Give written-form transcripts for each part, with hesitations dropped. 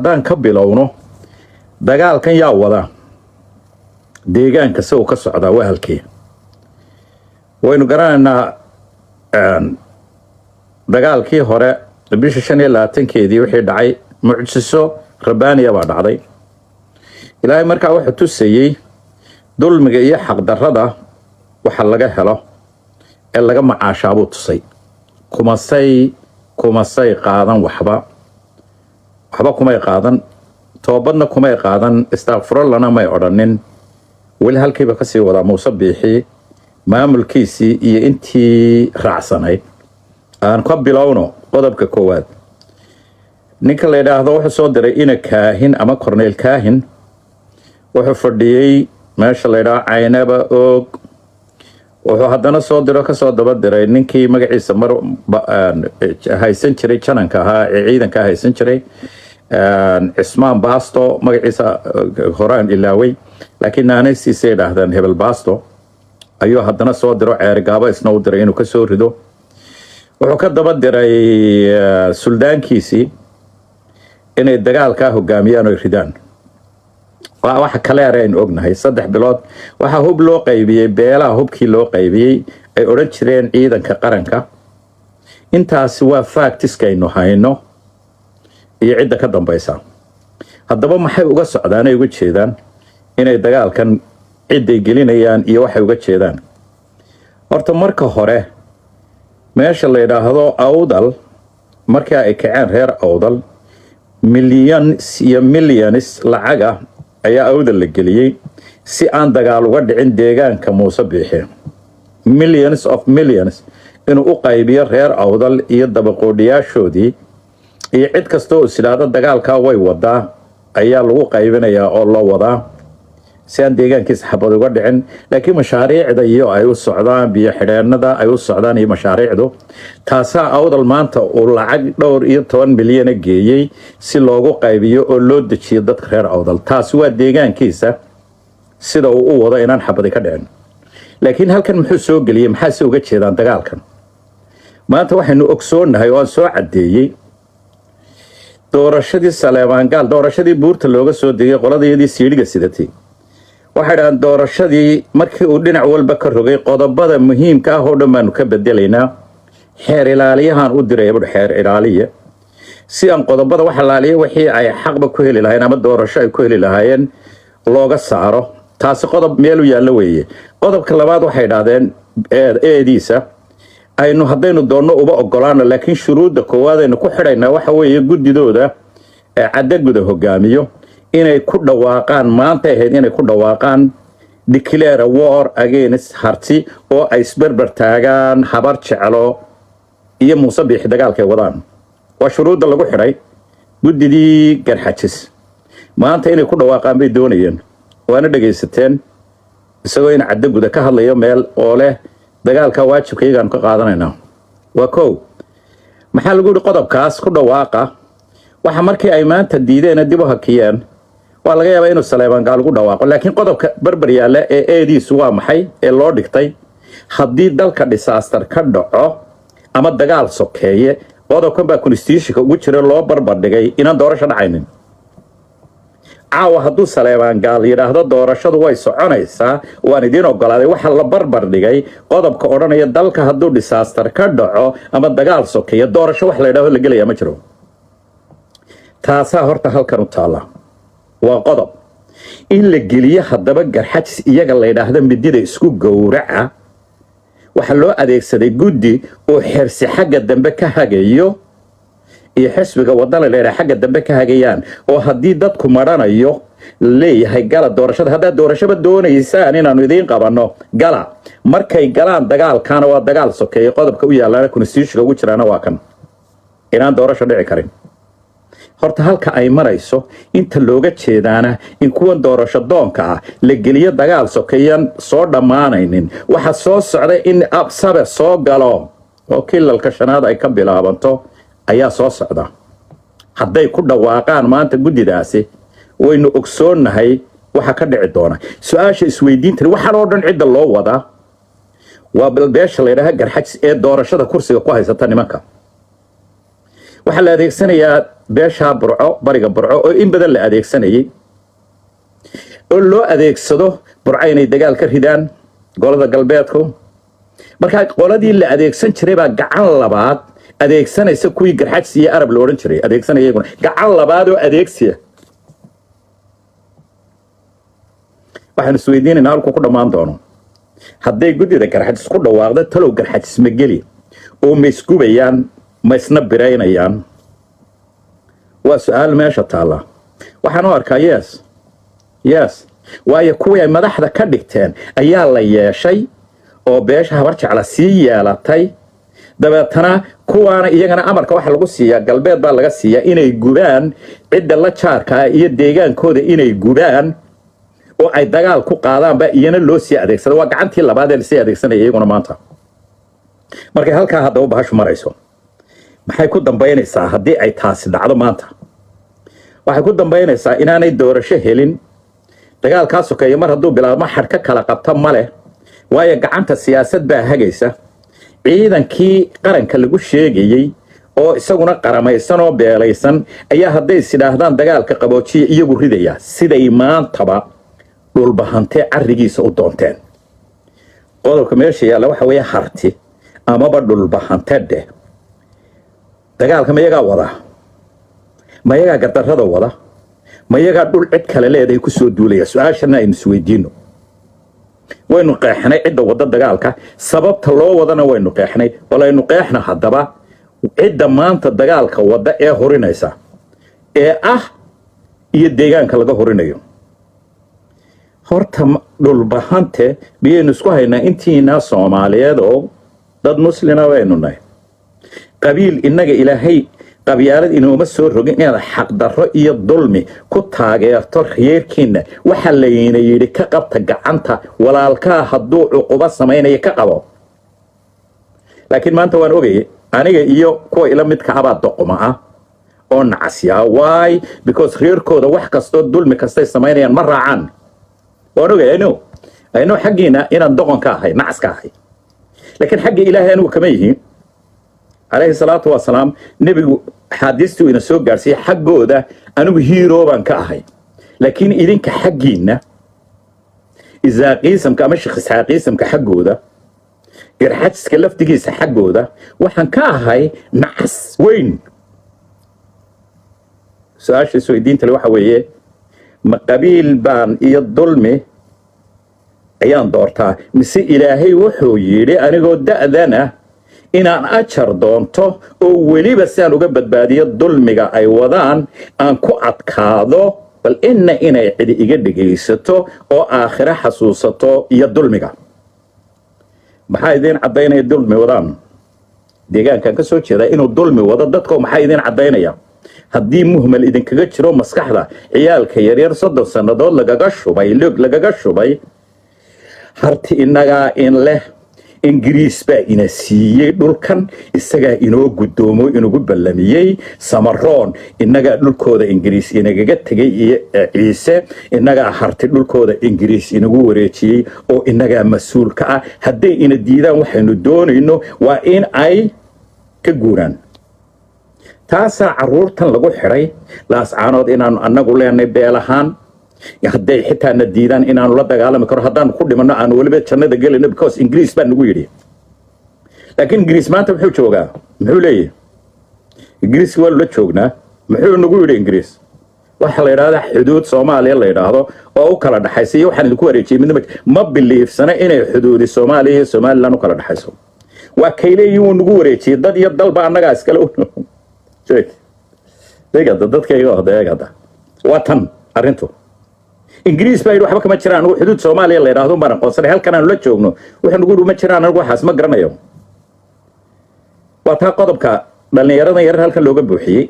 haddaan ka bilowno dagaalkan yaa wada deegaanka si uu ka socdaa waa halkee waynu garanaynaa dagaalkii hore bisha 25keedii wixii dhacay mucjiso rabbaaniya baa dhacday ilaahay markaa wuxuu tusayey dulmiga iyo xaqdarrada waxa laga helo ee laga macaashaabuu tusay kumasay qaadan waxba kumay qaadan toobadna kumay qaadan istaghfirallana may odhanin weli halkiiba kasii wadaa muuse biixi maamulkiisii iyo intii raacsanayd aan ka bilowno qodobka koowaad ninka la yidhaahdo wuxuu soo diray ina kaahin ama korneyl kaahin wuxuu fadhiyey meesha la yidhaahdo caynaba og wuxuu haddana soo diro kasoo daba diray ninkii magaciisa mar haysan jiray jananka ahaa ee ciidanka haysan jiray cismaan baasto magaciisa horaan ilaaway laakiin naanaystiisa yidhaahdaan hebel baasto ayuu haddana soo diro ceerigaabo isna u diray inuu kasoo rido wuxuu ka daba diray suldaankiisii inay dagaalkaa hogaamiyaan oo ridaan waxa kale aynu ognahay 3 bilood waxa hub loo qaybiyay beelaha hubkii loo qaybiyay ay oran jireen ciidanka qaranka intaas waa factiskaynu hayno iyo cidda ka dambaysa haddaba maxay uga socdaan ay uga jeedaan inay dagaalkan ciday gelinayaan iyo waxay uga jeedaan horta marka hore meesha la yiraahdo awdal marka ay kaceen reer awdal millions lacaga ayaa awdal la geliyay si aan dagaal uga dhicin deegaanka muuse biixi millions inuu u qaybiyo reer awdal iyo dabaqoodhiyaashoodii iyo cid kasta oo sidaada dagaalka way wadaa ayaa lagu qaybinayaa oo loo wadaa si aan deegaankiisa xabad uga dhicin laakiin mashaariicda iyo ay u socdaan biyo xidheennada ay u socdaan iyo mashaariicdu taasaa awdal maanta uu lacag dhowr iyo 10 milyan geeyay si loogu qaybiyo oo loo dejiyo dadka reer awdal taas waa deegaankiisa sida uu u wado inaan xabad ka dhicin laakiin halkan muxuu soo galiyay maxaa soo uga jeedaan dagaalkan maanta waxaynu ogsoonahay oo aan soo cadeeyay doorashadii Saleemaan Gaal doorashadii buurta looga soo digay qoladeedii siidhiga sidatay waxay dhahan doorashadii markii uu dhinac walba ka rogay qodobada muhiimka ah oo dhammaan ka bedelaynaa xeer ilaaliyahan u diray xeer ilaaliye si aan qodobada wax ilaaliye wixii ay xaqba ku heli lahayn ama doorasho ay ku heli lahaayeen looga saaro taasi qodob meel u yaala weeye qodobka labaad waxay dhaadeen eediisa aynu haddaynu doonno uba ogolaano laakiin shuruudda koowaad aynu ku xidhaynaa waxa weeye guddidooda ee caddaguda hogaamiyo inay ku dhawaaqaan maanta ahayd inay ku dhawaaqaan declare war against Harti oo ay isbarbar taagaan habar jeclo iyo muuse biixi dagaalkay wadaan waa shuruudda lagu xidhay guddidii garxajis maanta inay ku dhawaaqaan bay doonayeen waana dhageysateen isagoo in caddaguda ka hadlayo meel oo leh dagaalka waajibkaygaan ka qaadanaynaa waa koow maxaa lagu yidhi qodobkaas ku dhawaaqa waxa markii ay maanta diideen dib u hakiyeen waa laga yaabaa inuu Saleemaan Gaal ugu dhawaaqo laakiin qodobka barbar yaala ee eediisu waa maxay ee loo dhigtay haddii dalka disaster ka dhaco ama dagaal sokeeye qodobkan baa constitutionka ugu jira loo barbar dhigay inaan doorasho dhacaynin caawa hadduu Saleemaan Gaal yiraahdo doorashadu way soconaysaa waan idin ogolaaday waxa la barbar dhigay qodobka odhanaya dalka hadduu disaster ka dhaco ama dagaal sokeeye doorasho wax la yiraahdo la gelaya ma jiro taasaa horta halkan u taala waa qodob in la geliyo haddaba garxajis iyaga la yiraahdo midida isku gowraca waxa loo adeegsaday guddi oo xirsi xagga dambe ka hagayo iyo xisbiga wadada leeyahay xagga dambe ka hagayaan oo haddii dadku maranayo leeyahay gala doorashada hadda doorashada doonaysaan inaanu idin qabanno gala markay galaan dagaalkana waa dagaal sokeeye qodobka u yaalana constitutionka ugu jiraana waa kan inaan doorasho dhici karin horta halka ay marayso inta looga jeedaana in kuwan doorasho doonka ah la geliyo dagaal sokeeyan soo dhamaanaynin waxa soo socday in absabe soo galo oo kilalka shanaad ay ka bilaabanto ayaa soo socda hadday ku dhawaaqaan maanta guddidaasi waynu ogsoonahay waxa ka dhici doona su'aasha isweydiinta waxa loo dhan cid loo wada waa balbeesha la yiraahdo garxajis ee doorashada kursiga ku haysata nimanka waxaa la adeegsanayaa beesha burco bariga burco oo in badan la adeegsanayay oo loo adeegsado burco inay dagaal ka ridaan golada galbeedku markaa qoladii la adeegsan jiray baa gacan labaad adeegsanaysa kuwii garxajsi iyo arab la odhan jiray adeegsanaya iyaguna gacan labaad oo adeegsiya waxaan isweydiinaynaa halku ku dhammaan doono hadday guddida garxajis ku dhawaaqda talow garxajis ma geli oo ma isgubayaan ma isna biraynayaan waa su-aal meesha taalla waxaan u arkaa yes waayo kuwii ay madaxda ka dhigteen ayaa la yeeshay oo beesha habar jecla sii yeelatay dabeetana kuwaana iyagana amarka waxa lagu siiyaa galbeed baa laga siiyaa inay gubaan cidda la jaarkaa iyo deegaankooda inay gubaan oo ay dagaal ku qaadaanba iyana loo sii adeegsada waa gacantii labaad ee lasii adeegsanaya iyaguna maanta markay halkaa haddaba bahashu marayso maxay ku dambaynaysaa haddii ay taasi dhacdo maanta waxay ku dambaynaysaa inaanay doorasho helin dagaalkaa sokeeya mar hadduu bilaabmo xadh ka kala qabta ma leh waayo gacanta siyaasad baa hagaysa ciidankii qaranka lagu sheegayey oo isaguna qaramaysan oo beelaysan ayaa hadday isidhaahdaan dagaalka qaboojiya iyagu ridaya siday maantaba dhulbahantee carrigiisa u doonteen qodobka meesha yaalla waxa weeye harti amaba dhulbahante dheh dagaalka mayagaa wada mayagaa gardarrada wada mayagaa dhul cid kale leedahay ku soo duulaya su-aashana aynu isweydiino waynu qeexnay cidda wadda dagaalka sababta loo wadana waynu qeexnay walaynu qeexna haddaba cidda maanta dagaalka wadda ee horinaysa ee ah iyo deegaanka laga horinayo horta dhulbahante miyaynu isku haynaa intiina soomaaliyeed oo dad muslina baynu nahay qabiil innaga ilaahay qabyaalad inooma soo rogin inaad xaqdarro iyo dulmi ku taageerto reerkiinna waxaa layna yidhi ka qabta gacanta walaalkaa hadduu cuqubo samaynaya ka qabo laakiin maanta waan ogayay aniga iyo kuwa ila midka abaa doquma ah oo nacasyaa why because reerkooda wax kastoo dulmi kastay samaynayaan ma raacaan waan ogay ayno xaggiina inaan doqon ka ahay nacas ka ahay laakiin xagga ilaahay anigu kama yihiin calayhi salaatu wasalaam nebigu axaadiistuu ina soo gaarsiiyey xaggooda anigu hiiroo baan ka ahay laakiin idinka xaggiinna isaaqiisamka ama shikhisxaaqiisamka xaggooda garxajiska laftigiisa xaggooda waxaan ka ahay nacas weyn su-aasha isweydiinta le waxa weeye ma qabiil baan iyo dulmi ayaan doortaa mise ilaahay wuxuu yidhi anigoo da'dana inaan ajar doonto oo weliba si aan uga badbaadiyo dulmiga ay wadaan aan ku adkaado bal inay cidi iga dhegaysato oo aakhiro xasuusato iyo dulmiga maxaa idiin caddaynaya dulmi wadaan deegaankan ka soo jeedaa inuu dulmi wado dadko maxaa idiin caddaynaya haddii muhmal idinkaga jiro maskaxda ciyaalka yaryar 30 sannadood lagaga shubay harti innagaa in leh ingiriis baa ina siiyey dhulkan isagaa inoo guddoomo inugu ballamiyey samaroon innagaa dhulkooda ingiriis inagaga tegay iyo ciise innagaa harti dhulkooda ingiriis inagu wareejiyey oo innagaa mas-uulka ah hadday ina diidaan waxaynu doonayno waa in ay ka guuraan taasaa carruurtan lagu xidhay laascaanood inaanu annagu leenay beelahaan hadday xitaa na diidaan inaanu la dagaalami karo haddaanu ku dhimanno aanu weliba jannada gelayno because ingiriis baa nagu yidhi laakiin ingiriis maanta muxuu joogaa muxuu leeyahy ingiriiska waanu la joognaa muxuu nagu yidhi ingiriis waxaa la yidhahdaa xuduud soomaaliya la yidhaahdo oo u kala dhaxaysa iyo waxaan idinku wareejiyey midnaba ma biliifsana inay xuduudi soomaaliya iyo somalilan u kala dhaxayso waa kayleeyi wuu nagu wareejiyey dad iyo dalba annagaa iskale dadkayga odeegada waa tan arrintu ingiriis baa yidhi waxba kama jiraan anigu xuduud soomaaliya la yidhaahdo baan aqoonsanay halkan aanu la joogno wuxuu nagu yidhi ma jiraan anigu waxaas ma garanayo waa taa qodobka dhallinyaradan yarar halkan looga buuxiyey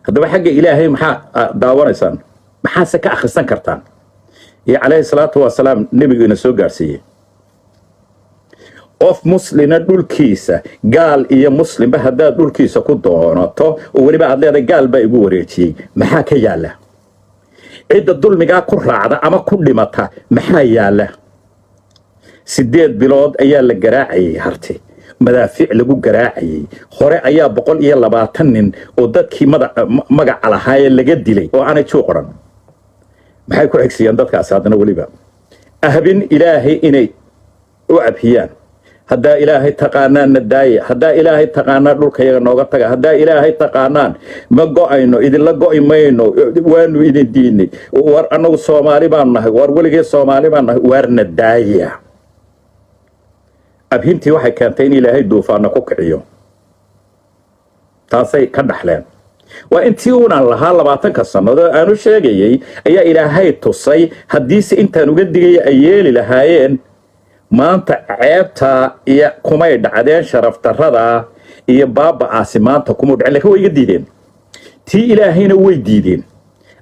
haddaba xagga ilaahay maxaa daawanaysaan maxaase ka akhrisan kartaan iyo calayhi salaatu wasalaam nebigu ina soo gaarsiiyey qof muslina dhulkiisa gaal iyo muslimba haddaad dhulkiisa ku doonato oo weliba aad leedahay gaal baa igu wareejiyey maxaa ka yaalla cidda dulmigaa ku raacda ama ku dhimata maxaa yaalla 8 bilood ayaa la garaacayay harti madaafiic lagu garaacayay hore ayaa 120 nin oo dadkii magaca lahaayee laga dilay oo aanay juu qoran maxay ku xigsiiyaan dadkaas haddana weliba ahbin ilaahay inay u abhiyaan haddaa ilaahay taqaanaan nadaaya haddaa ilaahay taqaanaan dhulkayaga nooga taga haddaa ilaahay taqaanaan ma go'ayno idinla go'i mayno waanu idin diinay war annagu soomaali baan nahay war weligee soomaali baan nahay waar nadaaya abhintii waxay keentay in ilaahay duufaana ku kiciyo taasay ka dhaxleen waa intii uunaan lahaa 20 sannadood aanu sheegayay ayaa ilaahay tusay haddiise intaan uga digaya ay yeeli lahaayeen maanta ceebta iyo kumay dhacdeen sharaf darrada iyo baaba'aasi maanta kuma dhicin laakiin way iga diideen tii ilaahayna way diideen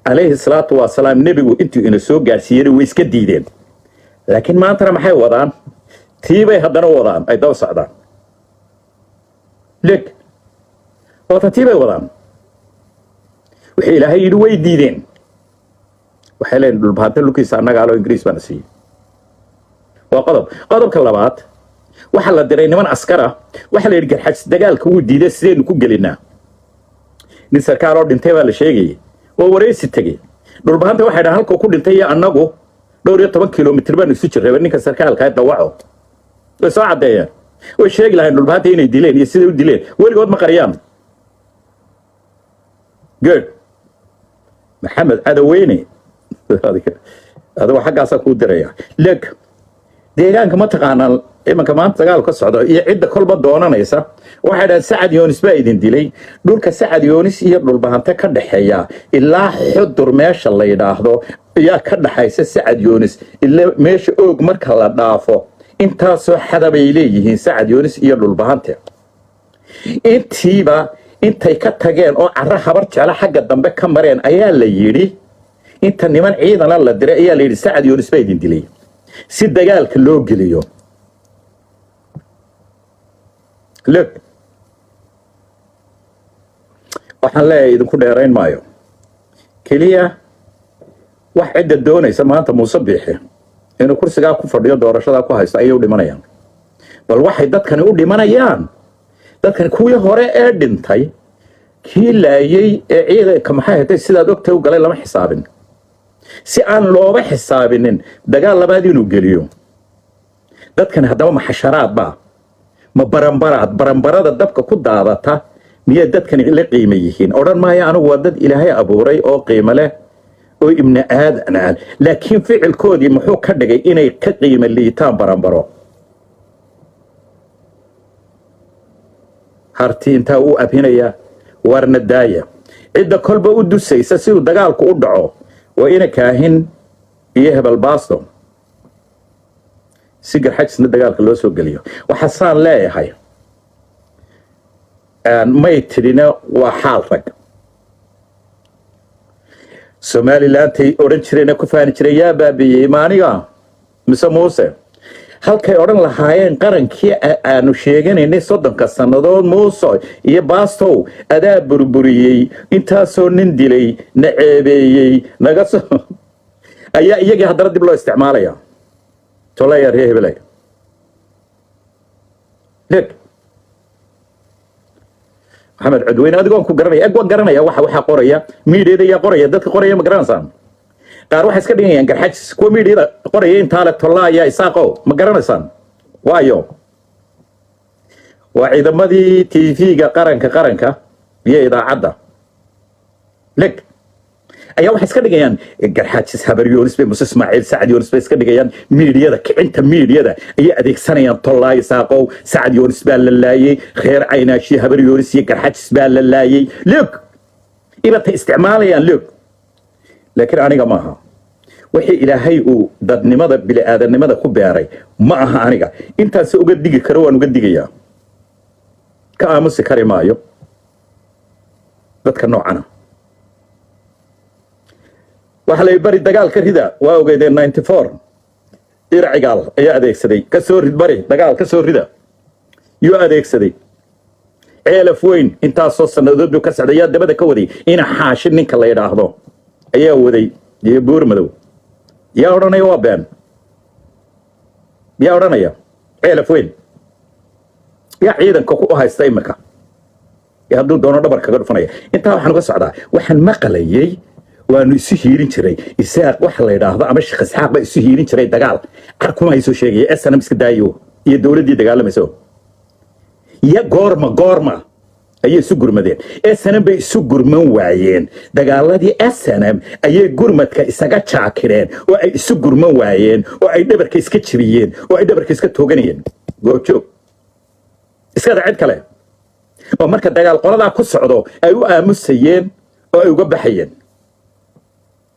calayhi salaatu wasalaam nebigu intuu ina soo gaarsiiyey way iska diideen laakiin maantana maxay wadaan tii bay haddana wadaan ay daba socdaan leg wata tii bay wadaan wixii ilaahay yidhi way diideen waxay leeyihin dhulbaanta lulkiisa annaga aloo ingiriis baana siiyey waa qodobka labaad waxaa la diray niman askara waxaa la yidhi garxajis dagaalka wuu diiday sidaynu ku gelinaa nin sarkaal oo dhintay baa la sheegayay oo waraysi tegey dhulbaanta waxay dhahan halkuu ku dhintay iyo annagu 12 kilomitir baanu isu jirraba ninka sarkaalka dawaco way soo caddeeyeen way sheegi lahayn dhulbaanta inay dileen iyo siday u dileen weligood ma qariyaan good maxamed cadaweyne adigo xaggaasaa kuu diraya leg deegaanka ma taqaanaan imanka maanta dagaal ka socdo iyo cidda kolba doonanaysa waxay dhahaan sacad yoonis baa idin dilay dhulka sacad yoonis iyo dhulbahante ka dhaxeeya ilaa xudur meesha la yidhaahdo ayaa ka dhaxaysa sacad yoonis ilaa meesha oog marka la dhaafo intaasoo xadabay leeyihiin sacad yoonis iyo dhulbahante intiiba intay ka tageen oo carro habar jecla xagga dambe ka mareen ayaa la yidhi inta niman ciidana la diray ayaa la yidhi sacad yoonis baa idin dilay si dagaalka loo geliyo look waxaan leeyahay idinku dheerayn maayo keliya wax cidda doonaysa maanta muuse biixi inuu kursigaa ku fadhiyo doorashadaa ku haysto ayay u dhimanayaan bal waxay dadkani u dhimanayaan dadkani kuwii hore ee dhintay kii laayay ee ciidanka maxay hatay sidaad ogtay u galay lama xisaabin si aan looba xisaabinin dagaal labaad inuu geliyo dadkani haddaba ma xasharaad baa ma baranbarada dabka ku daadata miyay dadkani la qiimo yihiin odhan maayo anigu waa dad ilaahay abuuray oo qiimo leh oo ibni aadan ah laakiin ficilkoodii muxuu ka dhigay inay ka qiimo liitaan baranbaro harti intaa u abhinaya warna daaya cidda kolba u dusaysa siduu dagaalku u dhaco waa ina kaahin iyo hebel baasto si garxajisna dagaalka loo soo geliyo waxaasaan leeyahay may tidhina waa xaal rag somalilandtay odhan jireenna ku faani jiray yaa baabiiyey maaniga mise muuse halkay odhan lahaayeen qarankii aanu sheeganaynay 30 sannadood muuse iyo baastow adaa burburiyey intaasoo nin dilay na ceebeeyey naga soo ayaa iyagii haddana dib loo isticmaalaya tolaya ree hebelay leg maxamed cudweyne adigoon ku garanaya eg waan garanaya waxa qoraya miidiyada ayaa qoraya dadka qoraya ma garanaysaan qaar waxay iska dhigayaan garxajis kuwa miidiyada qoraya intaa le tolaya isaaqo ma garanaysaan waayo waa ciidamadii tv-ga qaranka iyo idaacadda leg ayaa waxay iska dhigayaan garxajis habar yoonis bay muse ismaaciil sacad yoonis bay iska dhigayaan miidiyada kicinta miidiyada ayay adeegsanayaan tollaay isaaqow sacad yoonis baa la laayey reer caynaashi habar yoonis iyo garxajis baa la laayey leg ibatay isticmaalayaan leg laakiin aniga maaha wixii ilaahay uu dadnimada bili-aadannimada ku beeray ma aha aniga intaas uga digi karo waan uga digayaa ka aamusi kari maayo dadka noocana waxa la bari dagaalka rida waa ogeydeen 94 iracigaal ayaa adeegsaday ka soo rid bari dagaal ka soo rida yuu adeegsaday ceelaf weyn intaasoo sannadood buu ka socday yaa dabada ka waday ina xaashi ninka la yidhaahdo ayaa waday iyo buur madow yaa odhanaya waa been yaa odhanaya ceelaf weyn يا عيدا كوكو هاي استيمك يهدو دونا دبر كغد فنيا انت waxaan uga socdaa waxaan maqlayay waanu isu hiirin jiray isaaq wax la yiraahdo ama shakhs xaq ba isu hiirin jiray dagaal arkuma ay soo sheegay SNM iska daayo iyo dawladii dagaalamayso ya goorma ayay isu gurmadeen SNM bay isu gurman waayeen dagaaladii SNM ayay gurmadka isaga jaakireen oo ay isu gurman waayeen oo ay dhabarka iska jibiyeen oo ay dhabarka iska tooganayeen goobjoog iska dacid kale oo marka dagaal qolada ku socdo ay u aamusayeen oo ay uga baxayeen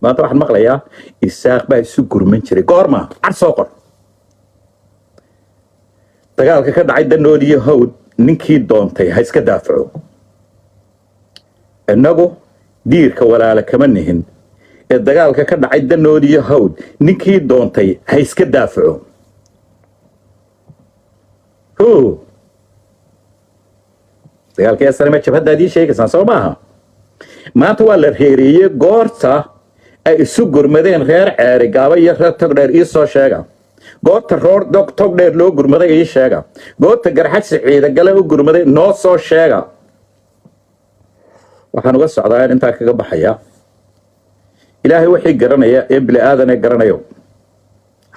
maanta waxaan maqlayaa isaaq baa isu gurman jiray goorma cad soo qor dagaalka ka dhacay Danoodiyo Hawd ninkii doontay ha iska daafaco inagu diirka walaala kama nihin ee dagaalka ka dhacay Danoodiyo Hawd ninkii doontay ha iska daafaco dagaalkii SNM jabhadaadii sheegaysan soo maaha maanta waa la reeriyay goorta ay isu gurmadeen reer ceeri gaaba iyo reer togdheer ii soo sheega goorta roor togdheer loo gurmaday ii sheega goorta garxad ciida gale u gurmaday noo soo sheega waxaan uga socdaa inta kaga baxaya ilaahay wixii garanaya ee bili aadan ee garanayo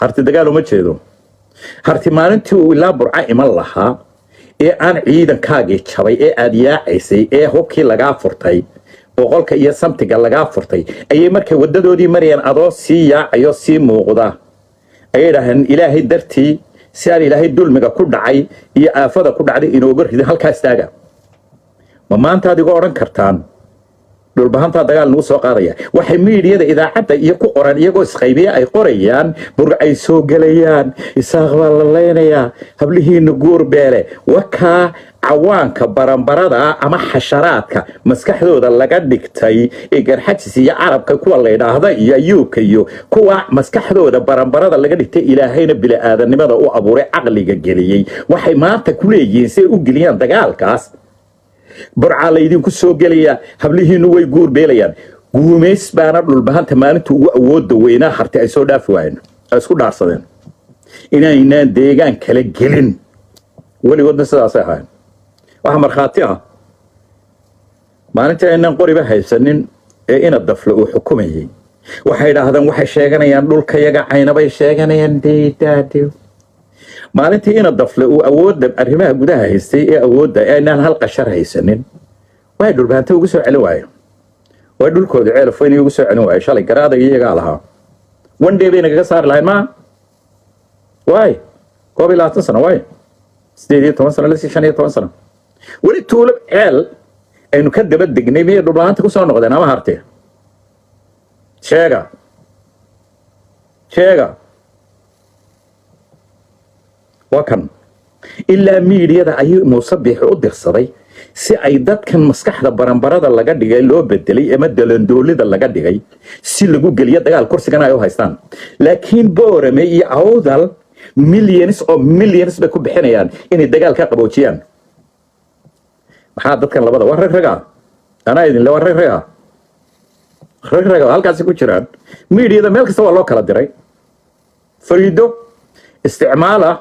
harti dagaal uma jeedo harti maalintii uu ilaa burca iman lahaa ee aan ciidankaagii jabay ee aad yaacaysay ee hubkii lagaa furtay boqolka iyo samtiga lagaa furtay ayay markay wadadoodii marayaan adoo sii yaacayo sii muuqda ayay dhahan ilaahay dartii si aan ilaahay dulmiga ku dhacay iyo aafada ku dhacday inooga rido halkaas taaga ma maanta aad igu oran kartaan dhulbahanta dagaal nagu soo qaadaya waxay miidiyada idaacada iyo ku qoran iyagoo isqaybiya ay qorayaan burca ay soo galayaan isaaq baa la leenayaa hablihiina guur beele wakaa cawaanka baranbarada ama xasharaadka maskaxdooda laga dhigtay ee garxajis iyo carabka kuwa la yiraahdo iyo ayuubka iyo kuwa maskaxdooda baranbarada laga dhigtay ilaahayna bila aadanimada u abuuray aqliga geliyay waxay maanta ku leeyihiin si u geliyaan dagaalkaas burca la idinku soo galaya hablihiinu way guur beelayaan guumeys baana dhulbahanta maalinta ugu awoodda weynaa harti ay soo dhaafi waayeen ay isku dhaarsadeen inaynaan deegaan kala gelin weligoodna sidaasay ahaayeen waxa markhaati ah maalinta aynaan qoriba haysanin ee ina dafle uu xukumayay waxay idhaahdeen waxay sheeganayaan dhulka yaga caynabay sheeganayaan deedaadiw maalintii ina dafle uu awoodda arrimaha gudaha haystay ee awoodda aynaan hal qashar haysanin way dhulbaanta ugu soo celin waayeen way dhulkooda ceelaf weyn ugu soo celin waayeen shalay garaada iyaga lahaa one day bay naga saari lahayn ma way 12 sano way 18 sano la 15 sano wali tuulab ceel aynu ka daba degnay meel dhulbaanta ku soo noqdeen ama hartay sheega wakan ilaa miidiyada ayuu muusabix u dirsaday si ay dadkan maskaxda baranbarada laga dhigay loo bedelay ama dalandoolida laga dhigay si lagu geliyo dagaal kursigan ay u haystaan laakiin boorame iyo awdal millions bay ku bixinayaan inay dagaal ka qaboojiyaan maxaa dadkan labada war raga ana idin la war raga halkaas ku jiraan miidiyada meel kasta waa loo kala diray fariido isticmaala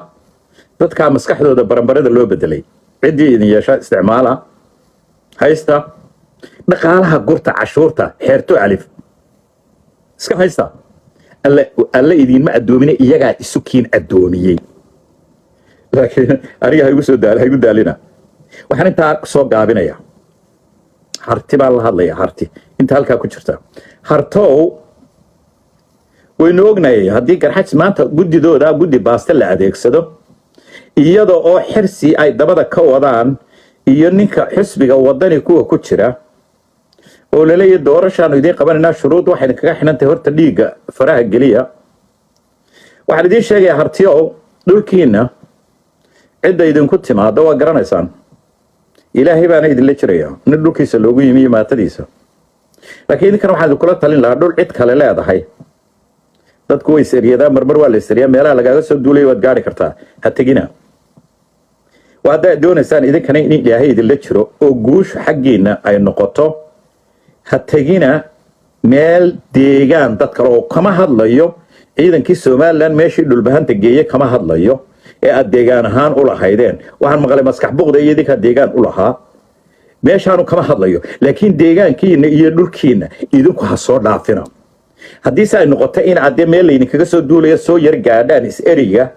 dadka maskaxdooda baranbarada loo bedelay cidii idin yeesha isticmaala haysta dhaqaalaha gurta cashuurta xeerto alif iska haysta alla idin ma adoomina iyaga isu kiin adoomiyay laakiin ariga igu soo daalina waxaan inta soo gaabinaya harti baa la hadlaya harti inta halka ku jirta hartow waynu ognahay haddii garxaj maanta guddidooda guddi baasta la adeegsado iyadoo oo xirsi ay dabada ka wadaan iyo ninka xisbiga wadani kuwa ku jira oo la leeyahay doorashaanu idin qabanayna shuruud waxay kaga xinantay horta dhiiga faraha geliya waxaan idin sheegayaa hartiyo dhulkiina cid ay idinku timaado waa garanaysaan ilaahay baana idin la jiraya nin dhulkiisa loogu yimi maatadiisa laakiin idinkan waxaan kula talin lahaa dhul cid kale leedahay dadku way sariyada marmar waa la sariyaa meelaha lagaaga soo duulay waad gaari kartaa ha tagina waada doonaysaan idinkana in ilaahay idin la jiro oo guush xaqiina ay noqoto ha tagina meel deegaan dad kale oo kama hadlayo ciidankii Soomaaliland meeshii dhulbahanta geeyay kama hadlayo الديجان هان ولا هيدين وعن مغلي مسكح بغض يديك الديجان ولا ها meeshaanu kama hadlayo laakiin deegaankiina iyo dhulkiina idinku ha soo dhaafina haddii ay noqoto in aad meel idin kaga soo duulayo soo yar gaadhaan is eriga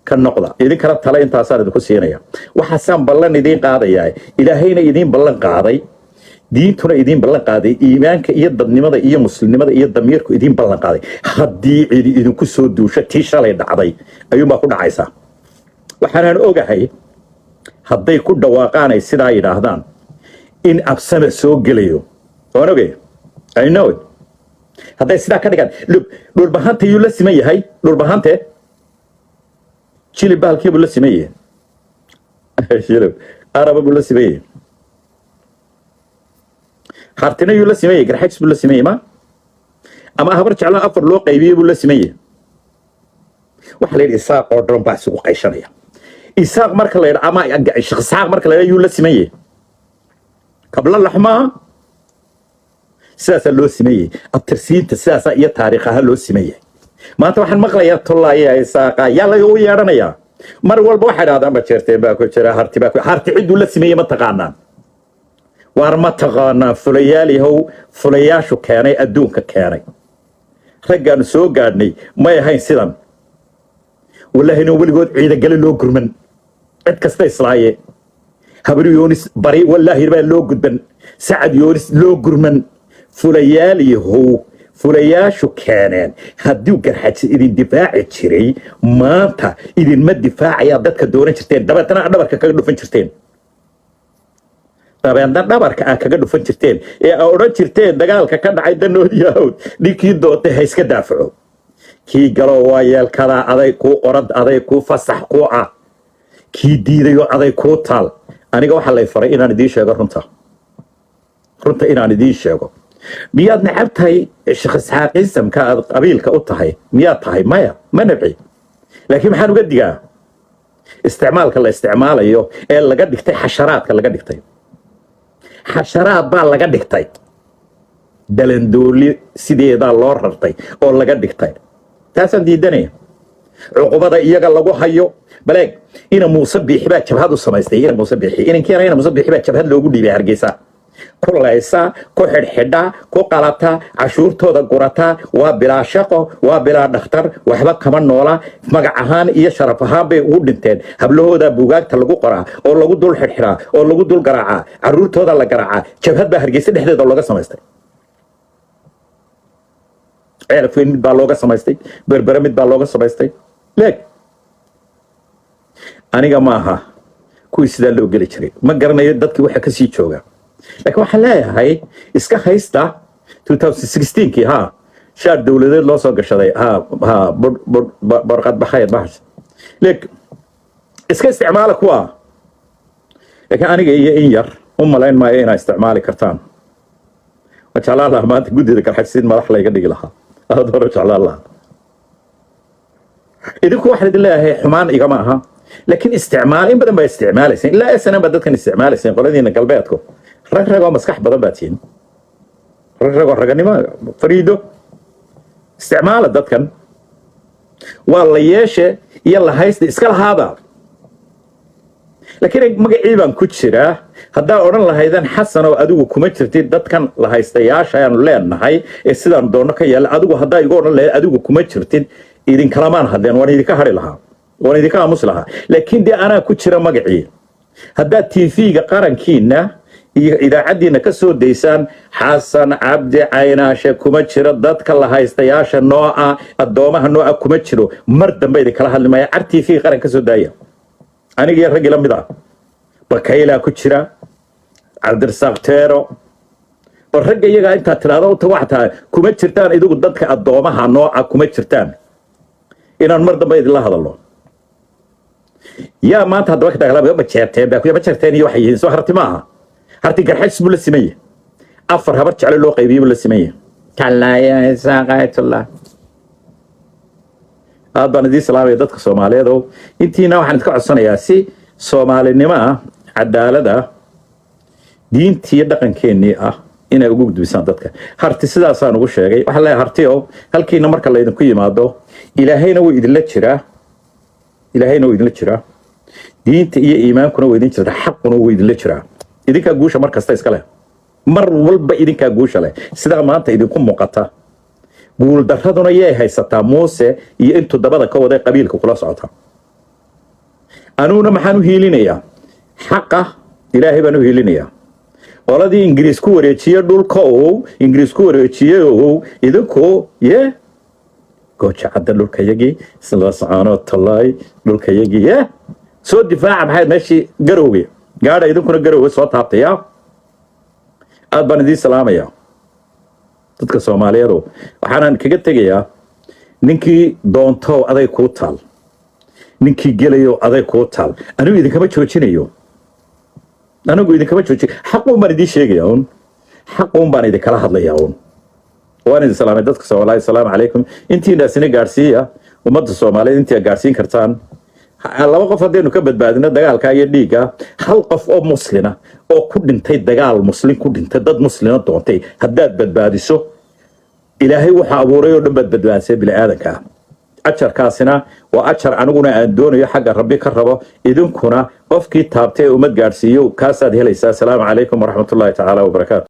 ka noqda idin kala tala intaas aad ku siinaya waxa san ballan idin qaadaya ilaahayna idin ballan qaaday diintuna idin ballan qaaday iimaanka iyo dadnimada iyo muslimnimada iyo damiirku idin ballan qaaday haddii idinku soo duusho tii shalay dhacday ayuuma ku dhacaysa waxaan ogahay hadday ku dhawaaqaan sidaa yiraahdaan in absama soo gelayo oonogay I know it hadday sidaa ka dhigaan dhul bahanta yuu la siman yahay dhul bahante jilib bahalkii buu la siman yahay jilib araba buu la siman yahay hartina yuu la siman yahay garxajis buu la siman yahay ama habar jeclaan afar loo qaybiyey buu la siman yahay waxa la yidhi isaaq oo dhan baa isugu qayshanaya isaaq marka la yidhi ama shaqsaaq marka la yidhi yuu la siman yahay قبل اللحمة ساسا لو سمية الترسيم تساسا إيا تاريخها لو سمية ما أنت واحد مغلية طلع يا إساقا يلا يو يارنا يا مرول بواحد هذا ما تشرتين باكو تشرا هارتي باكو هارتي عدو لسمية ما تقانا وارما تقانا فليالي هو فلياشو كاني أدونك كاني رجع نسوق قادني ما يهين سلام والله هنا ولقود عيدا قال له قرمن اتكستي صلاية هبرو يونس بري والله يربى لو قدبن سعد يونس لو قرمن فليالي هو فلياشو كانان هديو قرحات إذن دفاع تشري مانتا إذن ما الدفاع يا دادك دورين شرتين دبتنا دبرك كاقدو فين شرتين طبعا دبرك كاقدو فين شرتين إيه أوران شرتين دقالك كان عيدا نود يهود لكي دوتي هيسك دافعو كي قالوا وايال كذا أذي كو قرد أذي كو فسح كو كي ديديو أذي كو تال aniga waxa lay faray inaan idin sheego runta inaan idin sheego miyaad nacabtay shakhsiyaadka aad qabiilka u tahay miyaad tahay maya ma nabci laakiin maxaan uga digaa isticmaalka la isticmaalayo ee laga dhigtay xasharaadka laga dhigtay xasharaad baa laga dhigtay dalandooli sideeda loo rartay oo laga dhigtay taasaan diidanaya عقوبة إيجا لجو هيو بلاك إنا مصبي حبات شبهات السماستي إنا مصبي إنا كيرا إنا مصبي حبات شبهات لو جودي بهرجيسا كل ليسا كحر حدا كقلتا عشور تودا قرتا وبلا شقة وبلا دختر وحبك كمان نولا مجعهان إيه شرفها بودنتين هبلو ده بوجاك تلقو قرا أو لقو دول حرحرا أو لقو دول قراعة عرور تودا لقراعة شبهات بهرجيسا ده حدا دولة سماستي عرفين مد بالوجا سماستي بربرمد بالوجا سماستي لك أنا جماعة كويس ده لو قلت شيء ما قرنا يدك وحى كسي شوجا لكن وحلاها هاي إسكا هايستا 2016 كي ها شار دولة الله صار قشري ها برقد بخير بحث لك إسكا استعمالك وا لكن أنا جاي إنجر هم لين ما ينا استعمالي كرتان ما شاء الله ما تقول ذيك الحسين ما راح لا يقدر لها هذا ما شاء الله إذا كل واحد الله حمان إجماعها لكن استعمال إن بدن باستعمال سين لا السنة بدت كان استعمال سين قلنا قلبياتكم رجع مسكح بدن باتين رجعني ما فريدو استعمال بدت كان والله ياشة يلا هايست إسكال هذا لكن مجيبان كتشرة هذا أورن لهيدان حسنا وأدو كمتشرتي بدت كان لهايست ياشة يعني لين هاي السلام دونك يلا أدو هذا يقولون لا أدو كمتشرتي إذن كلامان هذين وانا يديك هاري لها وانا يديك أمس لها لكن دي أنا كتشرة مقعي هذا تيفيق قارن كينا إذا عدينا كسو ديسان حسن عبد عيناشة كمتشرة دادك الله هايستياشة نوعا الدومة نوعا كمتشرو مردن بيدك لها لما يعرتي فيه قارن كسو دايا أنا جي الرجل مدى بكيلا كتشرة عبد الرزاق تيرو والرجل يجا انت تلاذا وتوحتها كمتشرتان إذا دادك الدومة نوعا كمتشرتان inaan mar dambe idin la hadalno yaa maanta hadda wax dagaalaba ma jeerteen baa ku ma jeerteen iyo wax yihiin soo harti maaha harti garxis buu la sameeyay afar habar jecel loo qaybiyo buu la sameeyay kallaya saaqaytullah aadban idin salaamay dadka Soomaaliyeed oo intiina waxaan idin ka codsanayaa si Soomaalinimo cadaalada diintii dhaqankeennii inay ugu gudbisaan dadka harti sidaas aan ugu sheegay waxa la harti oo halkiina marka la idin ku yimaado ilaahayna wuu idin la jiraa ilaahayna waa idinla jiraa diinta iyo iimaankuna waa idin jirta xaquna waa idinla jiraa idinkaa guusha mar kasta iska leh mar walba idinkaa guusha leh sidaa maanta idinku muuqata guul daraduna yay haysataa muuse iyo intuu dabada ka waday qabiilka kula socota anuguna maxaan u hiilinayaa xaqa ilaahay baan u hiilinayaa qoladii ingiriis ku wareejiye dhulka ingiriis ku wareejiye idinkoo gooja cadda dhulkayagii isla socoonoo tallaay dhulkayagii soo difaaca maxay meeshii garowge gaadha idinkuna garowge soo taabtaya aad baan idiin salaamayaa dadka Soomaaliyeed waxaan kaga tegayaa ninkii doonto aday ku taal ninkii gelayo aday ku taal anigu idinkama joojinayo xaqoon baan idiin sheegayaa xaqoon baan idin kala hadlayaa waan idin salaamay dadka Soomaaliyeed assalaamu calaykum intiina sina gaarsiiya ummadda Soomaaliyeed intii gaarsiin kartaan laba qof hadeenu ka badbaadina dagaalka iyo dhiiga hal qof oo muslina oo ku dhintay dagaal muslim ku dhintay dad muslina doontay hadaad badbaadiso ilaahay waxa abuuray oo dhan badbaadisay bil aadanka ajarkaasina waa ajar aniguna aan doonayo xagga rabbi ka rabo idinkuna qofkii taabtay ummad gaarsiiyo kaasaad helaysaa assalaamu calaykum waraxmatullaahi tacaala wabarakaatu